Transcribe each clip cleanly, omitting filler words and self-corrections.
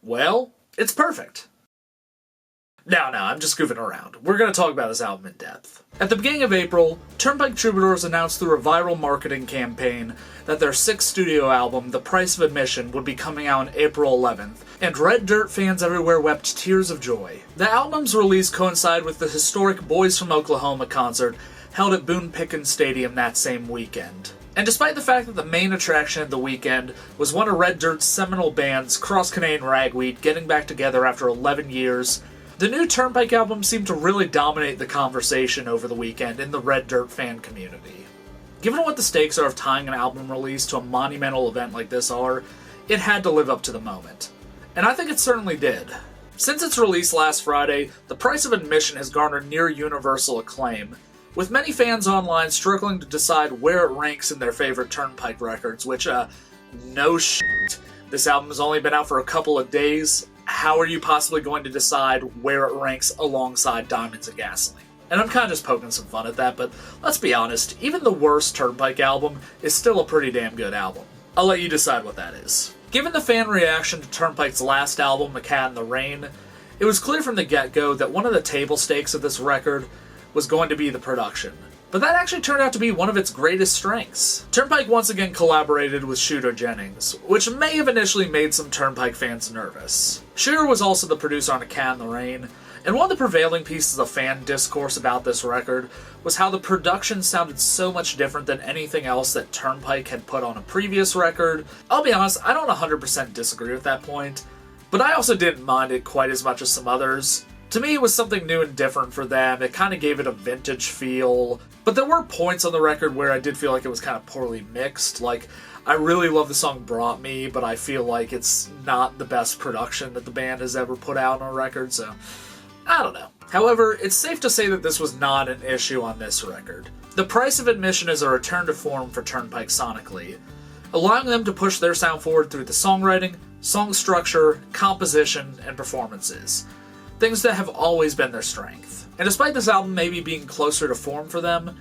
Well, it's perfect. No, I'm just goofing around. We're going to talk about this album in depth. At the beginning of April, Turnpike Troubadours announced through a viral marketing campaign that their 6th studio album, The Price of Admission, would be coming out on April 11th, and Red Dirt fans everywhere wept tears of joy. The album's release coincided with the historic Boys from Oklahoma concert held at Boone Pickens Stadium that same weekend. And despite the fact that the main attraction of the weekend was one of Red Dirt's seminal bands, Cross Canadian Ragweed, getting back together after 11 years, the new Turnpike album seemed to really dominate the conversation over the weekend in the Red Dirt fan community. Given what the stakes are of tying an album release to a monumental event like this are, it had to live up to the moment. And I think it certainly did. Since its release last Friday, The Price of Admission has garnered near universal acclaim, with many fans online struggling to decide where it ranks in their favorite Turnpike records, which, no shit. This album has only been out for a couple of days. How are you possibly going to decide where it ranks alongside Diamonds and Gasoline? And I'm kind of just poking some fun at that, but let's be honest, even the worst Turnpike album is still a pretty damn good album. I'll let you decide what that is. Given the fan reaction to Turnpike's last album, A Cat in the Rain, it was clear from the get-go that one of the table stakes of this record was going to be the production. But that actually turned out to be one of its greatest strengths. Turnpike once again collaborated with Shooter Jennings, which may have initially made some Turnpike fans nervous. Shooter was also the producer on A Cat in the Rain, and one of the prevailing pieces of fan discourse about this record was how the production sounded so much different than anything else that Turnpike had put on a previous record. I'll be honest, I don't 100% disagree with that point, but I also didn't mind it quite as much as some others. To me, it was something new and different for them. It kind of gave it a vintage feel. But there were points on the record where I did feel like it was kind of poorly mixed. Like, I really love the song Brought Me, but I feel like it's not the best production that the band has ever put out on a record, so I don't know. However, it's safe to say that this was not an issue on this record. The Price of Admission is a return to form for Turnpike sonically, allowing them to push their sound forward through the songwriting, song structure, composition, and performances. Things that have always been their strength. And despite this album maybe being closer to form for them,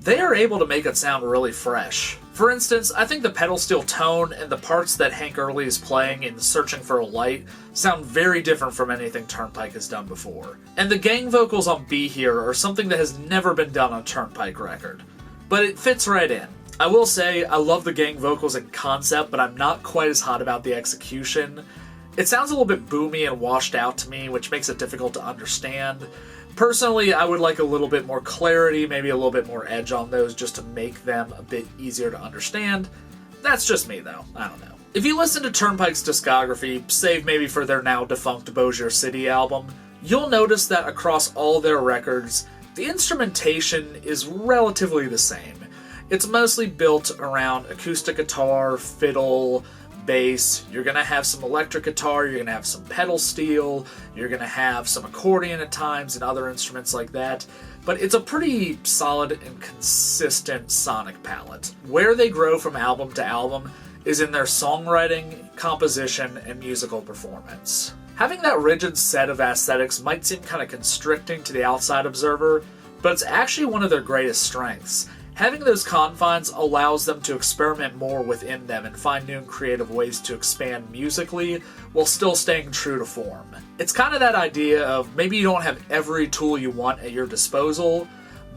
they are able to make it sound really fresh. For instance, I think the pedal steel tone and the parts that Hank Early is playing in Searching for a Light sound very different from anything Turnpike has done before. And the gang vocals on Be Here are something that has never been done on a Turnpike record. But it fits right in. I will say, I love the gang vocals in concept, but I'm not quite as hot about the execution. It sounds a little bit boomy and washed out to me, which makes it difficult to understand. Personally, I would like a little bit more clarity, maybe a little bit more edge on those just to make them a bit easier to understand. That's just me, though. I don't know. If you listen to Turnpike's discography, save maybe for their now defunct Bossier City album, you'll notice that across all their records, the instrumentation is relatively the same. It's mostly built around acoustic guitar, fiddle, bass. You're going to have some electric guitar, you're going to have some pedal steel, you're going to have some accordion at times and other instruments like that, but it's a pretty solid and consistent sonic palette. Where they grow from album to album is in their songwriting, composition, and musical performance. Having that rigid set of aesthetics might seem kind of constricting to the outside observer, but it's actually one of their greatest strengths. Having those confines allows them to experiment more within them and find new and creative ways to expand musically while still staying true to form. It's kind of that idea of maybe you don't have every tool you want at your disposal,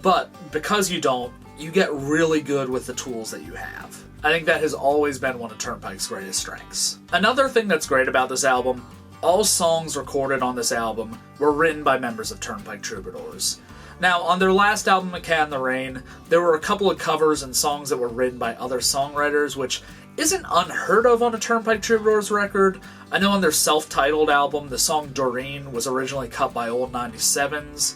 but because you don't, you get really good with the tools that you have. I think that has always been one of Turnpike's greatest strengths. Another thing that's great about this album, all songs recorded on this album were written by members of Turnpike Troubadours. Now, on their last album, A Cat in the Rain, there were a couple of covers and songs that were written by other songwriters, which isn't unheard of on a Turnpike Troubadours record. I know on their self-titled album, the song Doreen was originally cut by Old 97s,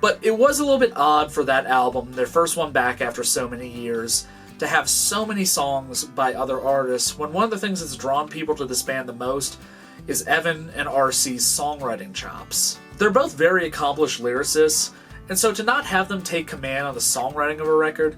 but it was a little bit odd for that album, their first one back after so many years, to have so many songs by other artists when one of the things that's drawn people to this band the most is Evan and RC's songwriting chops. They're both very accomplished lyricists, and so to not have them take command on the songwriting of a record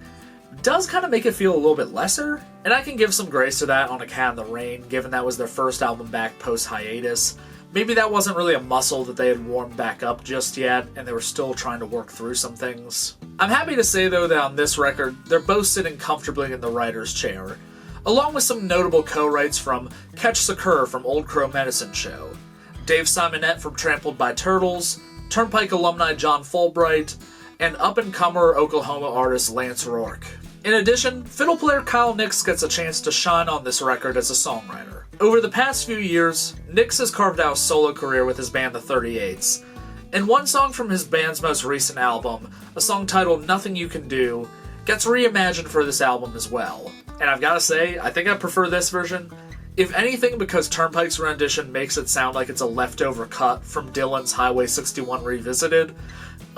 does kind of make it feel a little bit lesser, and I can give some grace to that on A Cat in the Rain, given that was their first album back post-hiatus. Maybe that wasn't really a muscle that they had warmed back up just yet, and they were still trying to work through some things. I'm happy to say, though, that on this record, they're both sitting comfortably in the writer's chair. along with some notable co-writes from Ketch from Old Crow Medicine Show, Dave Simonette from Trampled by Turtles, Turnpike alumni John Fulbright, and up-and-comer Oklahoma artist Lance Rourke. In addition, fiddle player Kyle Nix gets a chance to shine on this record as a songwriter. Over the past few years, Nix has carved out a solo career with his band The 38s, and one song from his band's most recent album, a song titled Nothing You Can Do, gets reimagined for this album as well. And I've gotta say, I think I prefer this version, if anything because Turnpike's rendition makes it sound like it's a leftover cut from Dylan's Highway 61 Revisited,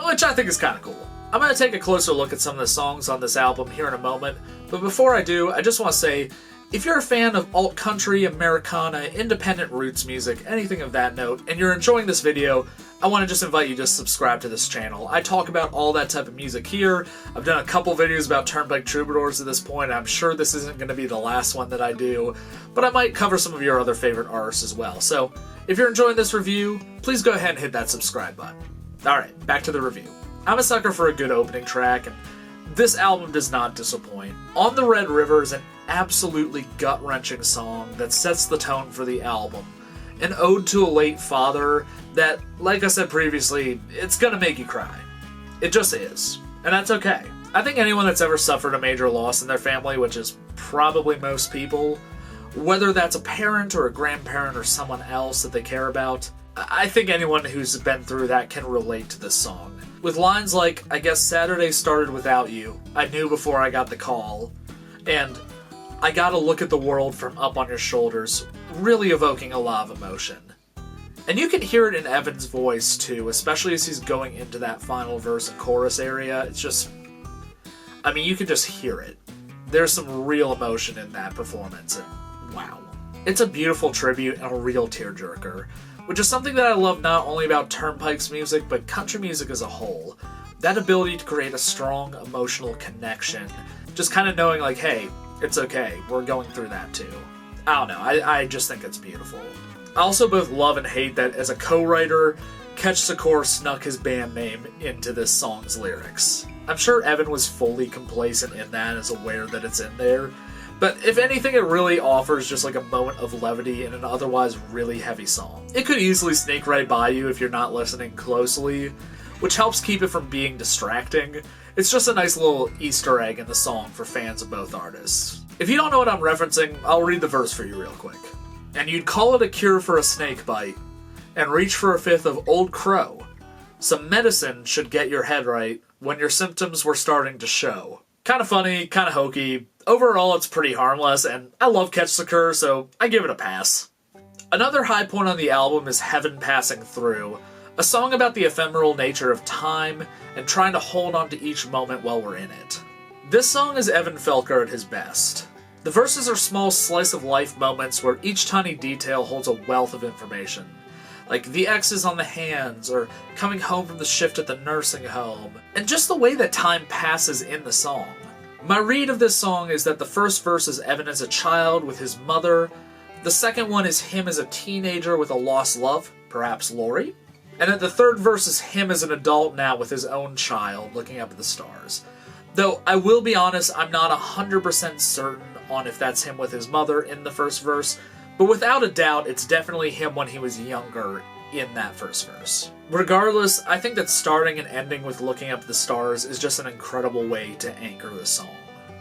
which I think is kinda cool. I'm gonna take a closer look at some of the songs on this album here in a moment, but before I do, I just want to say, if you're a fan of alt-country, Americana, independent roots music, anything of that note, and you're enjoying this video, I want to just invite you to subscribe to this channel. I talk about all that type of music here. I've done a couple videos about Turnpike Troubadours at this point. I'm sure this isn't going to be the last one that I do, but I might cover some of your other favorite artists as well. So, if you're enjoying this review, please go ahead and hit that subscribe button. Alright, back to the review. I'm a sucker for a good opening track, and this album does not disappoint. On the Red River is an absolutely gut-wrenching song that sets the tone for the album. An ode to a late father that, like I said previously, it's gonna make you cry. It just is. And that's okay. I think anyone that's ever suffered a major loss in their family, which is probably most people, whether that's a parent or a grandparent or someone else that they care about, I think anyone who's been through that can relate to this song. With lines like, I guess Saturday started without you, I knew before I got the call, and I gotta look at the world from up on your shoulders, really evoking a lot of emotion. And you can hear it in Evan's voice too, especially as he's going into that final verse and chorus area. It's just, I mean, you can just hear it. There's some real emotion in that performance, and wow. It's a beautiful tribute and a real tearjerker, which is something that I love not only about Turnpike's music, but country music as a whole. That ability to create a strong emotional connection, just kind of knowing like, hey, it's okay, we're going through that too. I don't know, I just think it's beautiful. I also both love and hate that as a co-writer, Ketch Secor snuck his band name into this song's lyrics. I'm sure Evan was fully complacent in that, is aware that it's in there, but if anything, it really offers just like a moment of levity in an otherwise really heavy song. It could easily sneak right by you if you're not listening closely, which helps keep it from being distracting. It's just a nice little Easter egg in the song for fans of both artists. If you don't know what I'm referencing, I'll read the verse for you real quick. And you'd call it a cure for a snake bite, and reach for a fifth of Old Crow. Some medicine should get your head right when your symptoms were starting to show. Kinda funny, kinda hokey. Overall, it's pretty harmless, and I love Ketch Secor, so I give it a pass. Another high point on the album is Heaven Passing Through, a song about the ephemeral nature of time and trying to hold on to each moment while we're in it. This song is Evan Felker at his best. The verses are small slice-of-life moments where each tiny detail holds a wealth of information, like the X's on the hands, or coming home from the shift at the nursing home, and just the way that time passes in the song. My read of this song is that the first verse is Evan as a child with his mother, the second one is him as a teenager with a lost love, perhaps Lori, and that the third verse is him as an adult now with his own child looking up at the stars. Though, I will be honest, I'm not 100% certain on if that's him with his mother in the first verse, but without a doubt, it's definitely him when he was younger in that first verse. Regardless, I think that starting and ending with looking up at the stars is just an incredible way to anchor the song.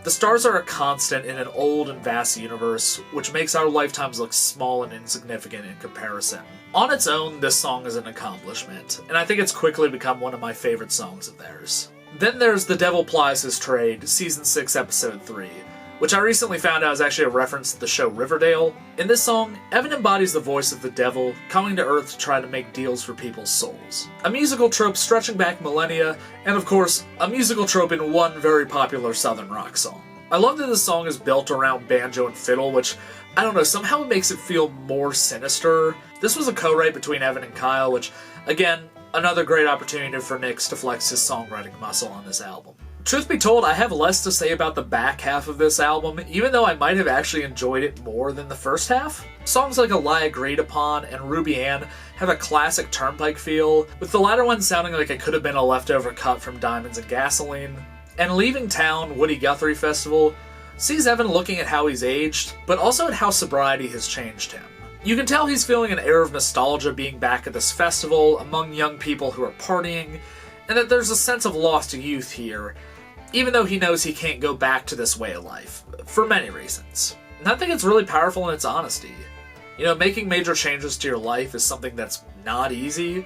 The stars are a constant in an old and vast universe, which makes our lifetimes look small and insignificant in comparison. On its own, this song is an accomplishment, and I think it's quickly become one of my favorite songs of theirs. Then there's The Devil Plies His Trade, Season 6, Episode 3, which I recently found out is actually a reference to the show Riverdale. In this song, Evan embodies the voice of the devil, coming to Earth to try to make deals for people's souls. A musical trope stretching back millennia, and of course, a musical trope in one very popular Southern rock song. I love that this song is built around banjo and fiddle, which, I don't know, somehow it makes it feel more sinister. This was a co-write between Evan and Kyle, which, again, another great opportunity for Nix to flex his songwriting muscle on this album. Truth be told, I have less to say about the back half of this album, even though I might have actually enjoyed it more than the first half. Songs like A Lie Agreed Upon and Ruby Ann have a classic Turnpike feel, with the latter one sounding like it could have been a leftover cut from Diamonds and Gasoline. And Leaving Town, Woody Guthrie Festival, sees Evan looking at how he's aged, but also at how sobriety has changed him. You can tell he's feeling an air of nostalgia being back at this festival among young people who are partying, and that there's a sense of lost youth here, even though he knows he can't go back to this way of life, for many reasons. And I think it's really powerful in its honesty. You know, making major changes to your life is something that's not easy,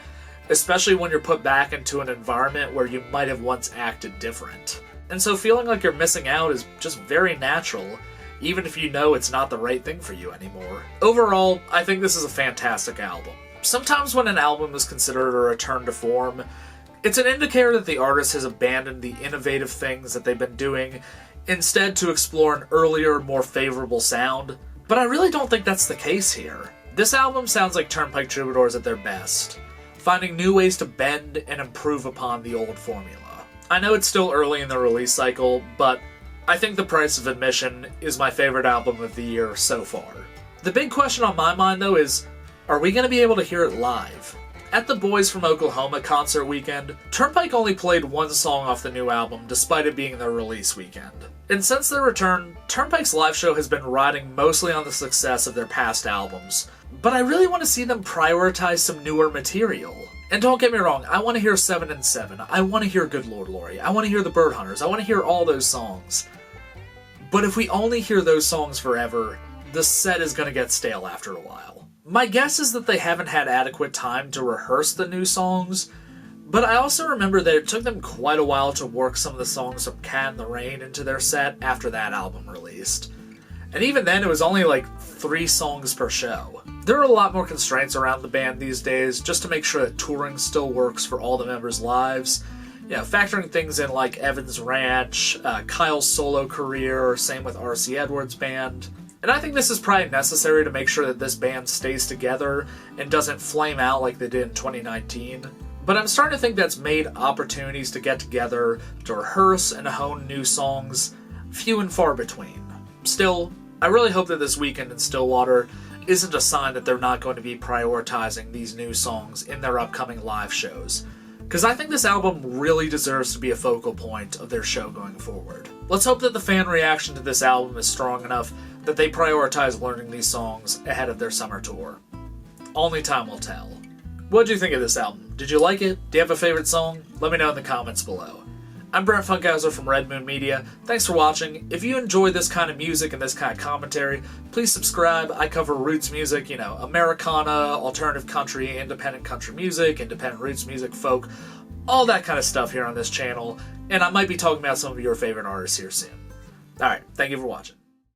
especially when you're put back into an environment where you might have once acted different. And so feeling like you're missing out is just very natural, even if you know it's not the right thing for you anymore. Overall, I think this is a fantastic album. Sometimes when an album is considered a return to form, it's an indicator that the artist has abandoned the innovative things that they've been doing, instead to explore an earlier, more favorable sound. But I really don't think that's the case here. This album sounds like Turnpike Troubadours at their best, finding new ways to bend and improve upon the old formula. I know it's still early in the release cycle, but I think The Price of Admission is my favorite album of the year so far. The big question on my mind, though, is, are we going to be able to hear it live? At the Boys from Oklahoma concert weekend, Turnpike only played one song off the new album, despite it being their release weekend. And since their return, Turnpike's live show has been riding mostly on the success of their past albums, but I really want to see them prioritize some newer material. And don't get me wrong, I want to hear 7 and 7, I want to hear Good Lord Laurie, I want to hear The Bird Hunters, I want to hear all those songs. But if we only hear those songs forever, the set is going to get stale after a while. My guess is that they haven't had adequate time to rehearse the new songs, but I also remember that it took them quite a while to work some of the songs from Cat in the Rain into their set after that album released. And even then, it was only like 3 songs per show. There are a lot more constraints around the band these days, just to make sure that touring still works for all the members' lives. You know, factoring things in like Evan's Ranch, Kyle's solo career, same with R.C. Edwards' band. And I think this is probably necessary to make sure that this band stays together and doesn't flame out like they did in 2019. But I'm starting to think that's made opportunities to get together, to rehearse and hone new songs, few and far between. Still, I really hope that this weekend in Stillwater isn't a sign that they're not going to be prioritizing these new songs in their upcoming live shows, because I think this album really deserves to be a focal point of their show going forward. Let's hope that the fan reaction to this album is strong enough that they prioritize learning these songs ahead of their summer tour. Only time will tell. What did you think of this album? Did you like it? Do you have a favorite song? Let me know in the comments below. I'm Brent Funkhauser from Red Moon Media. Thanks for watching. If you enjoy this kind of music and this kind of commentary, please subscribe. I cover roots music, you know, Americana, alternative country, independent country music, independent roots music, folk, all that kind of stuff here on this channel, and I might be talking about some of your favorite artists here soon. Alright, thank you for watching.